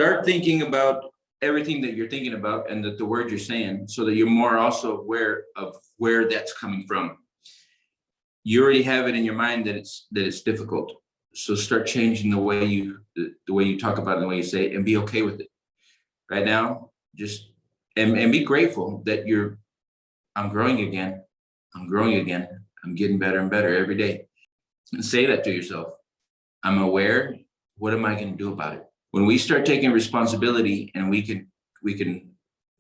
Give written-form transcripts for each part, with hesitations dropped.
Start thinking about everything that you're thinking about and that the word you're saying, so that you're more also aware of where that's coming from. You already have it in your mind that it's difficult. So start changing the way you talk about it, the way you say it, and be okay with it. Right now, just and be grateful that I'm growing again. I'm growing again. I'm getting better and better every day. And say that to yourself. I'm aware. What am I going to do about it? When we start taking responsibility and we can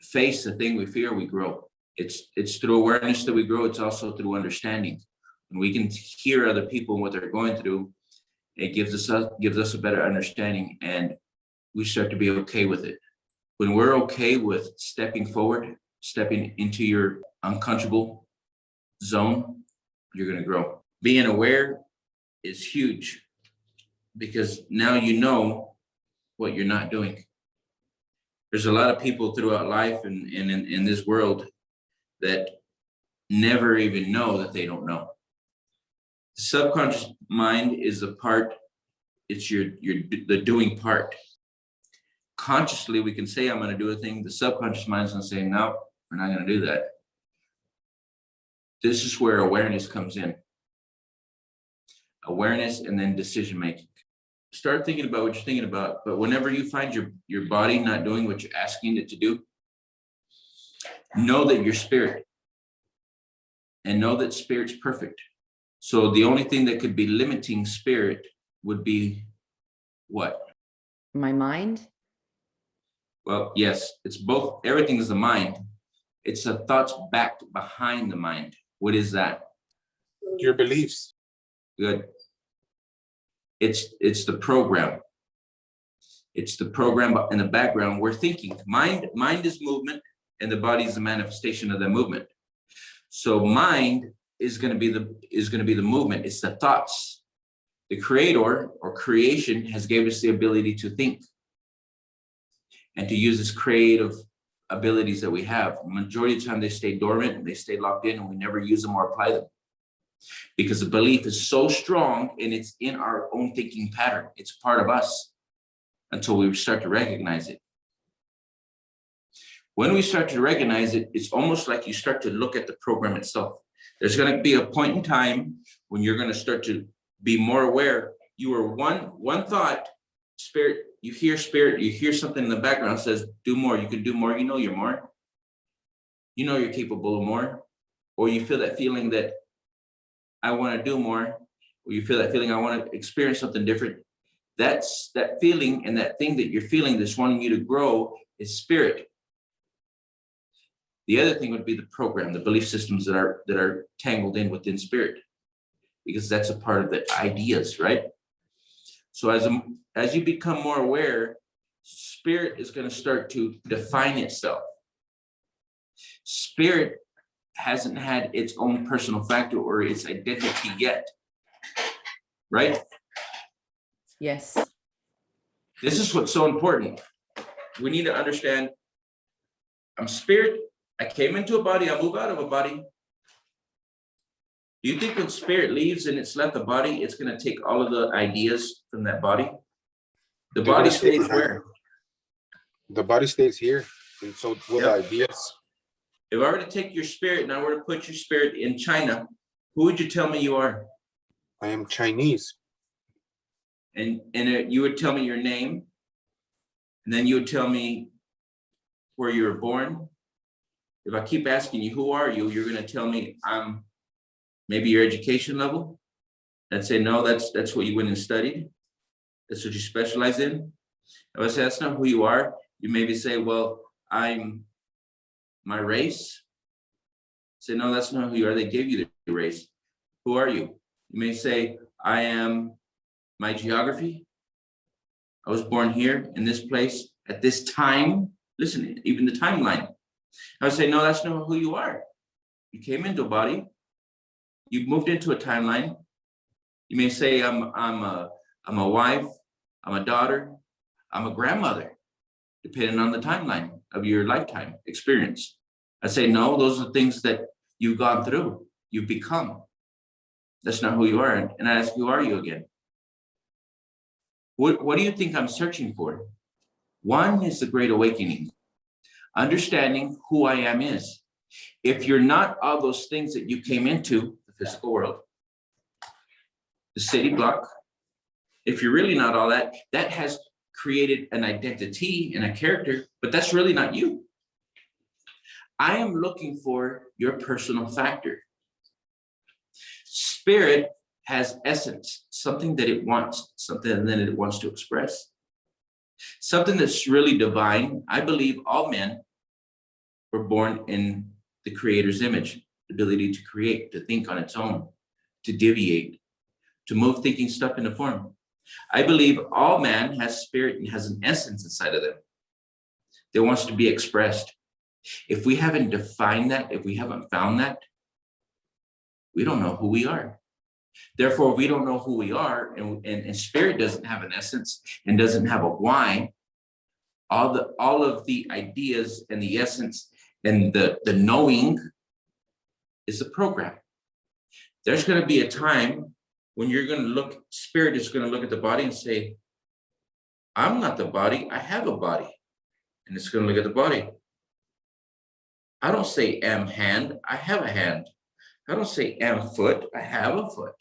face the thing we fear, we grow. It's through awareness that we grow. It's also through understanding. When we can hear other people and what they're going through, it gives us a better understanding, and we start to be okay with it. When we're okay with stepping forward, stepping into your uncomfortable zone, you're going to grow. Being aware is huge, because now you know what you're not doing. There's a lot of people throughout life and in this world that never even know that they don't know. The subconscious mind is the part, it's the doing part. Consciously, we can say, I'm going to do a thing. The subconscious mind is going to say, no, we're not going to do that. This is where awareness comes in. Awareness and then decision making. Start thinking about what you're thinking about, but whenever you find your body not doing what you're asking it to do, know that you're spirit, and know that spirit's perfect. So the only thing that could be limiting spirit would be what? My mind? Well, yes, it's both. Everything is the mind. It's the thoughts backed behind the mind. What is that? Your beliefs. Good. It's the program. It's the program in the background. We're thinking. Mind is movement, and the body is the manifestation of that movement. So mind is going to be the movement. It's the thoughts. The creator or creation has gave us the ability to think and to use this creative abilities that we have. The majority of the time they stay dormant and they stay locked in, and we never use them or apply them, because the belief is so strong and it's in our own thinking pattern. It's part of us until we start to recognize it. When we start to recognize it, it's almost like you start to look at the program itself. There's going to be a point in time when you're going to start to be more aware. You are one thought, spirit, you hear something in the background that says, do more, you can do more, you know you're more. You know you're capable of more. Or you feel that feeling that I want to do more, or you feel that feeling I want to experience something different. That's that feeling, and that thing that you're feeling that's wanting you to grow is spirit. The other thing would be the program, the belief systems that are tangled in within spirit, because that's a part of the ideas, right? So as you become more aware, spirit is going to start to define itself. Spirit hasn't had its own personal factor or its identity yet, right? Yes. This is what's so important. We need to understand, I'm spirit. I came into a body, I move out of a body. Do you think when spirit leaves and it's left the body, it's going to take all of the ideas from that body? The body stays where? The body stays here. And so will the ideas. If I were to take your spirit and I were to put your spirit in China, who would you tell me you are? I am Chinese. And you would tell me your name, and then you would tell me where you were born. If I keep asking you, who are you? You're going to tell me I'm maybe your education level. I'd say, no, that's what you went and studied. That's what you specialize in. If I say, that's not who you are, you maybe say, well, I'm my race. Say, no, that's not who you are. They gave you the race. Who are you? You may say, I am my geography. I was born here in this place at this time. Listen, even the timeline. I would say, no, that's not who you are. You came into a body. You moved into a timeline. You may say, I'm a wife. I'm a daughter. I'm a grandmother, depending on the timeline of your lifetime experience. I say, no, those are things that you've gone through. You've become. That's not who you are. And I ask, who are you again? What do you think I'm searching for? One is the Great Awakening, understanding who I am is. If you're not all those things that you came into the physical world, the city block, if you're really not all that, that has created an identity and a character, but that's really not you. I am looking for your personal factor. Spirit has essence, something that it wants, something that it wants to express. Something that's really divine. I believe all men were born in the Creator's image, the ability to create, to think on its own, to deviate, to move thinking stuff into form. I believe all man has spirit and has an essence inside of them that wants to be expressed. If we haven't defined that, if we haven't found that, we don't know who we are. Therefore, we don't know who we are, and spirit doesn't have an essence and doesn't have a why. All of the ideas and the essence and the knowing is the program. There's going to be a time when you're going to look, spirit is going to look at the body and say, I'm not the body, I have a body. And it's going to look at the body. I don't say am hand, I have a hand. I don't say am foot, I have a foot.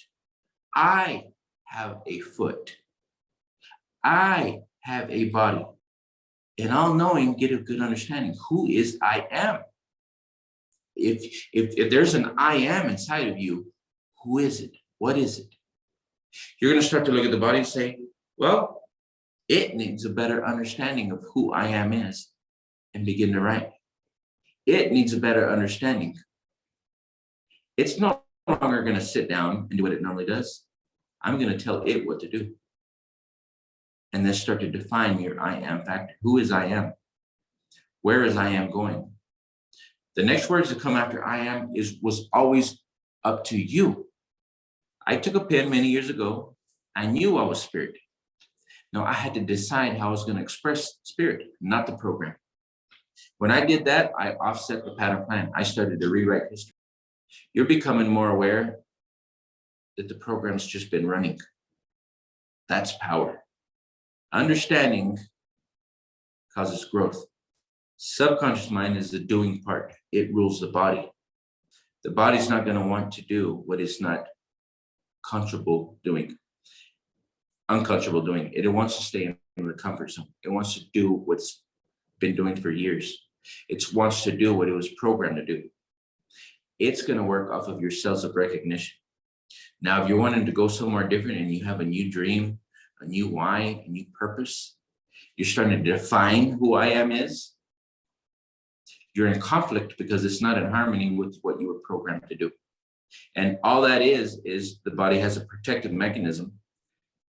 I have a foot. I have a body. And all knowing, get a good understanding. Who is I am? If there's an I am inside of you, who is it? What is it? You're going to start to look at the body and say, well, it needs a better understanding of who I am is, and begin to write. It needs a better understanding. It's no longer going to sit down and do what it normally does. I'm going to tell it what to do. And then start to define your I am factor. Who is I am? Where is I am going? The next words that come after I am was always up to you. I took a pen many years ago. I knew I was spirit. Now I had to decide how I was going to express spirit, not the program. When I did that, I offset the pattern plan. I started to rewrite history. You're becoming more aware that the program's just been running. That's power. Understanding causes growth. Subconscious mind is the doing part. It rules the body. The body's not going to want to do what it's not uncomfortable doing. It wants to stay in the comfort zone. It wants to do what's been doing for years. It wants to do what it was programmed to do. It's going to work off of your cells of recognition. Now, if you're wanting to go somewhere different and you have a new dream, a new why, a new purpose, you're starting to define who I am is, you're in conflict because it's not in harmony with what you were programmed to do. And all that is the body has a protective mechanism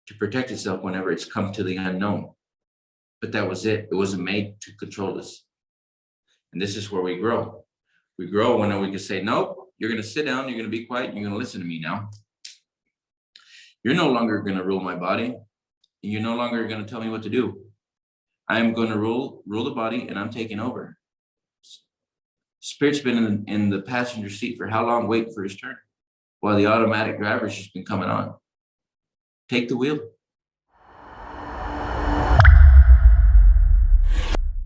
to protect itself whenever it's come to the unknown. But that was it. It wasn't made to control us. And this is where we grow. We grow when we can say, nope, you're going to sit down, you're going to be quiet, and you're going to listen to me now. You're no longer going to rule my body, and you're no longer going to tell me what to do. I'm going to rule the body, and I'm taking over. Spirit's been in the passenger seat for how long, waiting for his turn, while the automatic driver's just been coming on. Take the wheel.